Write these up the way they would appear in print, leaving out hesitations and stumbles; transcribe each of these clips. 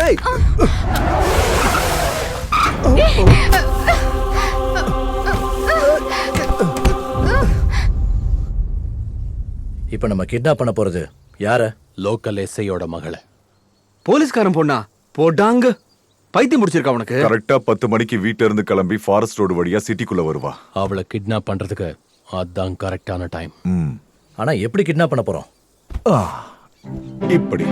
ஏய் இப்ப நம்ம கிட்னாப் பண்ண போறது யார? லோக்கல் எஸ்ஐயோட மகளை. போலீஸ்காரன் பொண்ணா? போடாங்க, பைத்தியம் முடிச்சிருக்கா உனக்கு. கரெக்டா 10 மணிக்கு வீட்ல இருந்து கிளம்பி ஃபாரஸ்ட் ரோடு வழியா சிட்டிக்குள்ள வருவா. அவளை கிட்னாப் பண்றதுக்கு அதான் கரெக்டான டைம். ஆனா எப்படி கிட்னாப் பண்ண போறோம்? இப்படி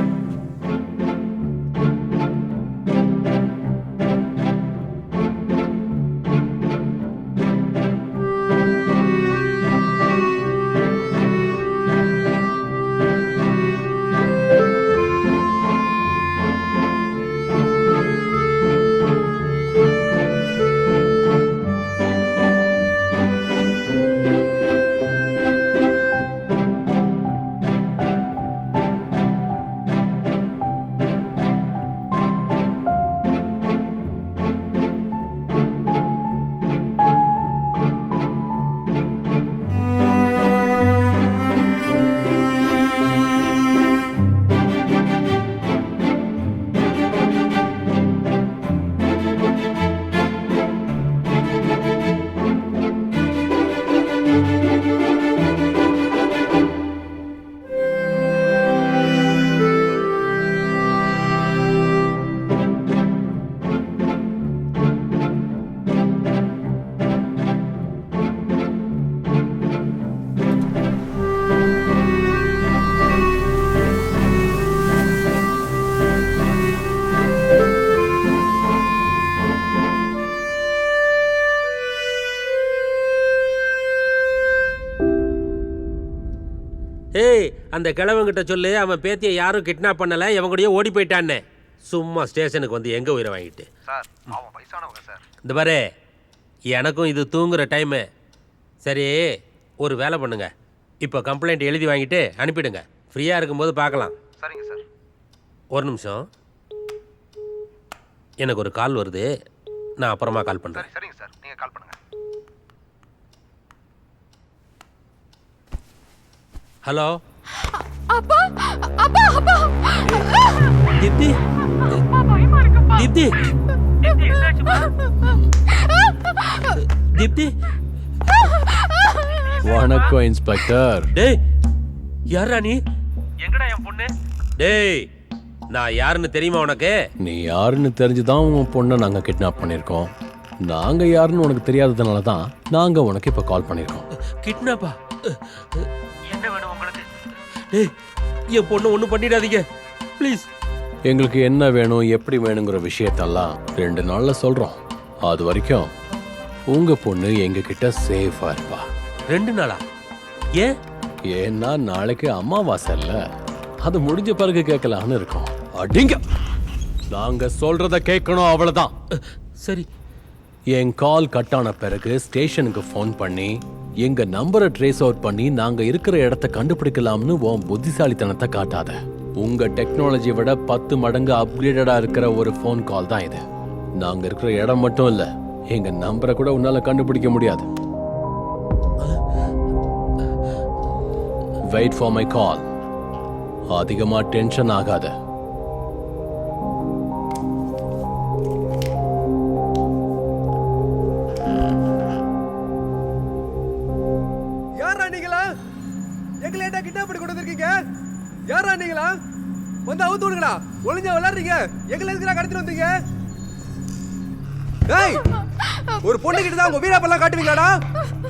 ஏய், அந்த கிழவங்கிட்ட சொல்லு, அவன் பேத்தியை யாரும் கிட்னாப் பண்ணல, இவன் கூடயே ஓடி போயிட்டான்னு. சும்மா ஸ்டேஷனுக்கு வந்து எங்க உயிரை வாங்கிட்டு. சார், அவன் வயசானவங்க சார். இந்த பாரு, எனக்கும் இது தூங்குற டைமு. சரி, ஒரு வேலை பண்ணுங்க, இப்போ கம்ப்ளைண்ட் எழுதி வாங்கிட்டு அனுப்பிடுங்க. ஃப்ரீயாக இருக்கும்போது பார்க்கலாம். சரிங்க சார். ஒரு நிமிஷம், எனக்கு ஒரு கால் வருது, நான் அப்புறமா கால் பண்ணுறேன். சரிங்க சார், நீங்கள் கால் பண்ணுங்க. ஹலோ அப்பா, அப்பா, அப்பா. தீப்தி, தீப்தி, தீப்தி. வணக்கம் இன்ஸ்பெக்டர். டேய், யாரா நீ? எங்கடா என் பொண்ணு? டேய், நான் யாருன்னு தெரியுமா உனக்கு? நீ யாருன்னு தெரிஞ்சுதான் உன் பொண்ணை நாங்க கிட்னாப் பண்ணிருக்கோம். நாங்க யாருன்னு உனக்கு தெரியாததுனால தான் நாங்க உனக்கு இப்ப கால் பண்ணிருக்கோம். கிட்னாப்பா? என்ன வேணும் உங்களுக்கு? டேய், என் பொண்ணு ஒன்றும் பண்ணிடாதீங்க ப்ளீஸ். எங்களுக்கு என்ன வேணும், எப்படி வேணுங்கிற விஷயத்தெல்லாம் 2 நாள்ல சொல்றோம். அது வரைக்கும் உங்க பொண்ணு எங்க கிட்ட சேஃபா இருப்பா. 2 நாளா? ஏன்? ஏன்னா நாளைக்கு அமாவாசை இல்ல, அது முடிஞ்ச பிறகு கேட்கலான்னு இருக்கோம். அடிங்க, நாங்க சொல்றத கேட்கணும், அவ்வளவுதான். சரி. என் கால் கட் ஆன பிறகு ஸ்டேஷனுக்கு ஃபோன் பண்ணி எங்க நம்பரை ட்ரேஸ் அவுட் பண்ணி நாங்க இருக்கிற இடத்த கண்டுபிடிக்கலாம்னு உன் புத்திசாலித்தனத்தை காட்டாத. உங்க டெக்னாலஜி விட 10 மடங்கு அப்கிரேடடா இருக்கிற ஒரு ஃபோன் கால் தான் இது. நாங்க இருக்கிற இடம் மட்டும் இல்ல, எங்க நம்பரை கூட உன்னால கண்டுபிடிக்க முடியாது. Wait for my call. அதிகமா டென்ஷன் ஆகாத. யாரா நீங்களா? எங்களை ஏன்டா கிட்னாப் பண்ணி கொண்டு வந்திருக்கீங்க? யாரா நீங்களா? வந்து அவுத்து விடுங்கடா. ஒளிஞ்சா விளையாடுறீங்க. எங்களை எதுக்குடா கடத்திட்டு வந்தீங்க? ஏய், ஒரு பொண்ணு கிட்ட தான் உங்க வீராப்பெல்லாம் காட்டுவீங்களாடா?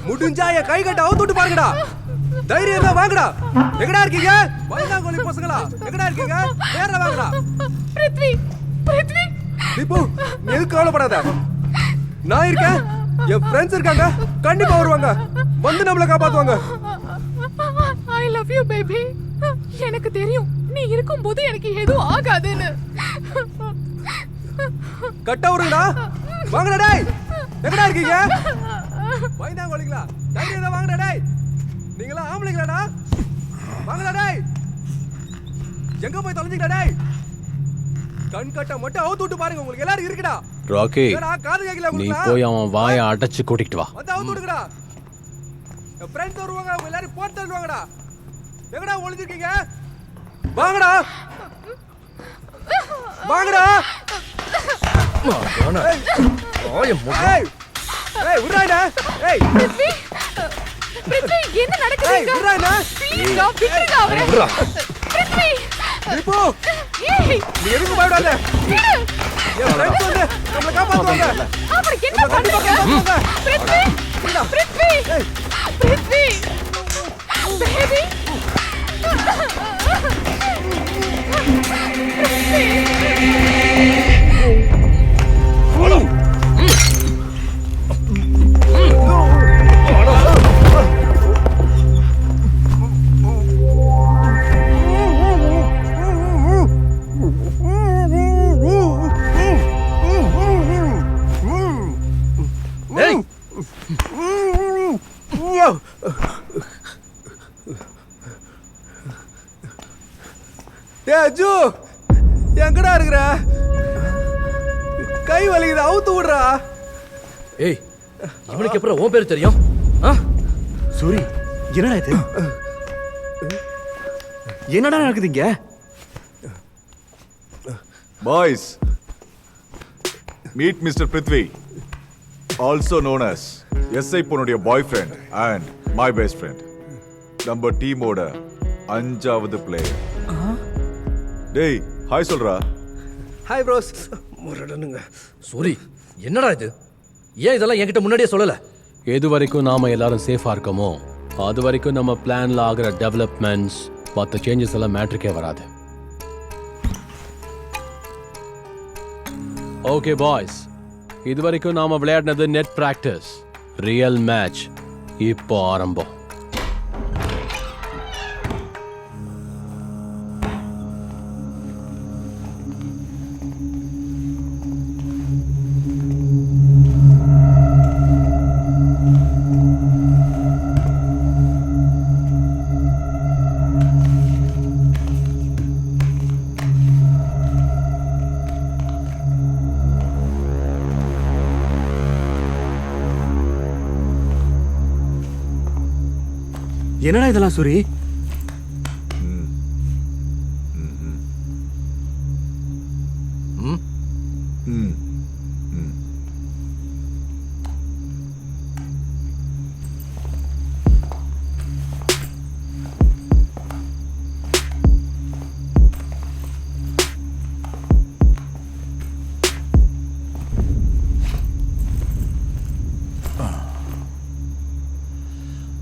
முடிஞ்சா என் கை கட்ட அவுத்து விட்டு பாருங்கடா. தைரியம் தான் வாங்கடா. எங்கடா இருக்கீங்க? வயதாங்கோலி பசங்களா, எங்கடா இருக்கீங்க? நேரா வாங்கடா. பிருத்வி, பிருத்வி. தீபு, நீ எதுக்கு கவலைப்படாத, நான் இருக்கேன். என் ஃப்ரெண்ட்ஸ் இருக்காங்க, கண்டிப்பா வருவாங்க, வந்து நம்மள காப்பாத்துவாங்க. I love you baby. எனக்கு தெரியும் நீ இருக்கும்போது எனக்கு எதுவும் ஆகாதுன்னு. கட்ட வருங்கடா. வாங்கடா டேய். எங்கடா இருக்கீங்க? வயதாங்கோலிங்களா, தைரியம் தான் வாங்கடா டேய். நீங்களா ஆம்பளைங்களாடா? வாங்கடா டேய். எங்க போய் தொலைஞ்சீங்கடா டேய்? கண் கட்ட மட்டும் அவுத்து விட்டு பாருங்க, உங்களுக்கு எல்லாரும் இருக்குடா. ராக்கி, காது கேக்கல நீ உங்களுக்கு? போய் அவன் வாயை அடைச்சு கூட்டிட்டு வா. வந்து அவுத்து விடுங்கடா. என் ஃப்ரெண்ட்ஸ் வருவாங்க, அவங்க எல்லாரும் போட்டு தள்ளுவாங்கடா. எங்கடா ஒளிஞ்சிருக்கீங்க? வாங்கடா. வாங்கடா. ஏய் ஏய் விடுறாடா. ஏய் பிருத்வி, பிருத்வி, என்ன நடக்குது ஏய் இங்க? விடுறாடா. Please, stop, விட்டுருங்க அவரை. பிருத்வி, தீபு ஏய், நீ எதுக்கு பயப்படாத. விடு. என் ஃப்ரெண்ட்ஸ் வந்து நம்மள காப்பாத்துவாங்க. அவருக்கு என்ன பண்றீங்க? பிருத்வி, பிருத்வி, பிருத்வி, பேபி. ஏய் அஜு எங்கடா இருக்கிற? கை வலிக்குது, அவுத்து விடுறா. ஏய் இவனுக்கு அப்புறம் உன் பேர் தெரியும்? சூரி, என்னடா இது? என்னடா நடக்குது இங்க? Boys, meet mister Prithvi, also known as SI பொண்ணுடைய boy friend and my best friend. நம்ம டீமோட 5வது பிளேயர். டேய் ஹாய் சொல்றா. Hi bros. சூரி, என்னடா இது? ஏன் இதெல்லாம் என்கிட்ட முன்னாடியே சொல்லல? எது வரைக்கும் நாம எல்லாரும் சேஃபா இருக்கோமோ அது வரைக்கும் நம்ம பிளான்ல ஆகிற டெவலப்மெண்ட்ஸ் மற்ற சேஞ்சஸ் எல்லாம் மேட்ருக்கே வராது. ஓகே பாய்ஸ், இது வரைக்கும் நாம விளையாடினது நெட் பிராக்டிஸ். ரியல் மேட்ச் இப்போ ஆரம்பம். என்னடா இதெல்லாம் சூரி?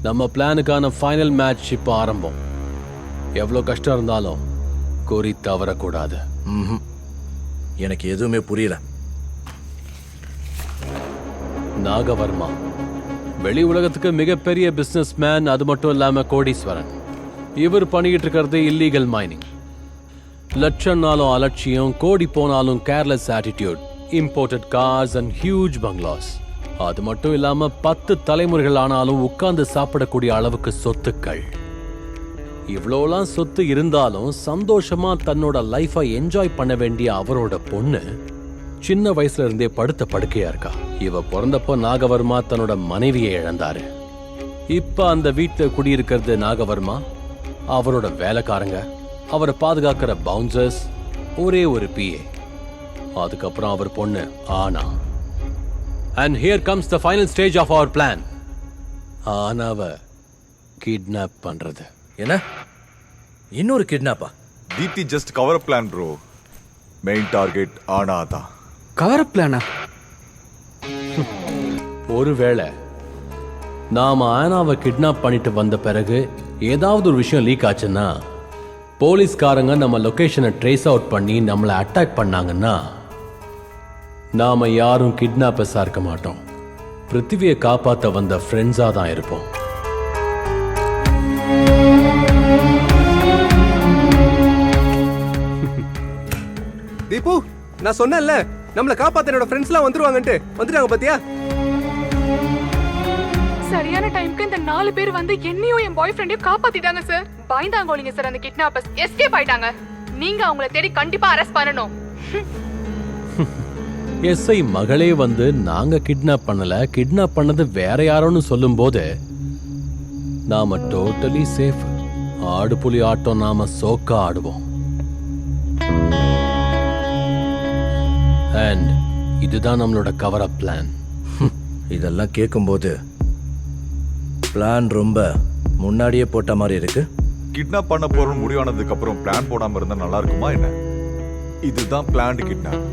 நம்ம பிளானுக்கான ஃபைனல் மேட்ச் இப்போ ஆரம்பம். எவ்வளோ கஷ்டம் இருந்தாலும் குறி தவறக்கூடாது. எனக்கு எதுவுமே புரியல. நாகவர்மா வெளி உலகத்துக்கு மிகப்பெரிய பிசினஸ் மேன், அது மட்டும் இல்லாம கோடீஸ்வரன். இவர் பண்ணிக்கிட்டு இருக்கிறது இல்லீகல் மைனிங். லட்சம் நாளும் அலட்சியம், கோடி போனாலும் careless attitude, imported cars and huge பங்களாஸ். அது மட்டும் இல்லாம 10 தலைமுறைகள் ஆனாலும் உட்கார்ந்து சாப்பிடக்கூடிய அளவுக்கு சொத்துக்கள். இவ்வளோலாம் சொத்து இருந்தாலும் சந்தோஷமா தன்னோட லைஃபை என்ஜாய் பண்ண வேண்டிய அவரோட பொண்ணு சின்ன வயசுல இருந்தே படுத்த படுக்கையா இருக்கா. இவ பிறந்தப்போ நாகவர்மா தன்னோட மனைவியை இழந்தாரு. இப்ப அந்த வீட்டுல குடியிருக்கிறது நாகவர்மா, அவரோட வேலைக்காரங்க, அவரை பாதுகாக்கிற பவுன்சர்ஸ், ஒரே ஒரு பிஏ. அதுக்கப்புறம் அவர் பொண்ணு ஆனா. And here comes the final stage of our plan. ஆனாவ கிட்னாப் பண்றது. என்ன? இன்னொரு கிட்னாப்பா? Deepti just cover plan bro. Main target ஆனாதான். கவர் பிளானா? ஒருவேளை நாம ஆனாவை கிட்னாப் பண்ணிட்டு வந்த பிறகு ஏதாவது ஒரு விஷயம் லீக் ஆச்சுன்னா, போலீஸ்காரங்க நம்ம லொகேஷனை ட்ரேஸ் அவுட் பண்ணி நம்மளை அட்டாக் பண்ணாங்கன்னா, நாம யாரும் கிட்னாப்பர்ஸா இருக்க மாட்டோம். பிருத்திவியை காப்பாற்ற வந்த ஃப்ரெண்ட்ஸா தான் இருப்போம். தீபு, நான் சொன்னேன்ல நம்மள காப்பாத்த என்னோட ஃப்ரெண்ட்ஸ்லாம் வந்துருவாங்கன்ட்டு. வந்துட்டாங்க பாத்தியா? சரியான டைம்க்கு இந்த 4 பேர் வந்து என்னையும் என் பாய் ஃப்ரெண்டையும் காப்பாத்திட்டாங்க சார். பயந்தாங்கோலிங்க சார் அந்த கிட்னாப்பர்ஸ். எஸ்கேப் ஆயிட்டாங்க. நீங்க அவங்கள தேடி கண்டிப்பா அரெஸ்ட் பண்ணணும். எஸ்ஐ மகளே வந்து நாங்க கிட்னாப் பண்ணல, கிட்னாப் பண்ணது வேற யாரோன்னு சொல்லும் போது நாம டோட்டலி சேஃப். ஆடு புலி ஆட்டம் நாம சோக்கா ஆடுவோம். அண்ட் இதுதான் நம்மளோட கவர் அப் பிளான். இதெல்லாம் கேட்கும்போது பிளான் ரொம்ப முன்னாடியே போட்ட மாதிரி இருக்கு. கிட்னாப் பண்ண போறோம்னு முடிவானதுக்கு அப்புறம் பிளான் போடாம இருந்தா நல்லா இருக்குமா என்ன? இதுதான் பிளான்டு கிட்னாப்.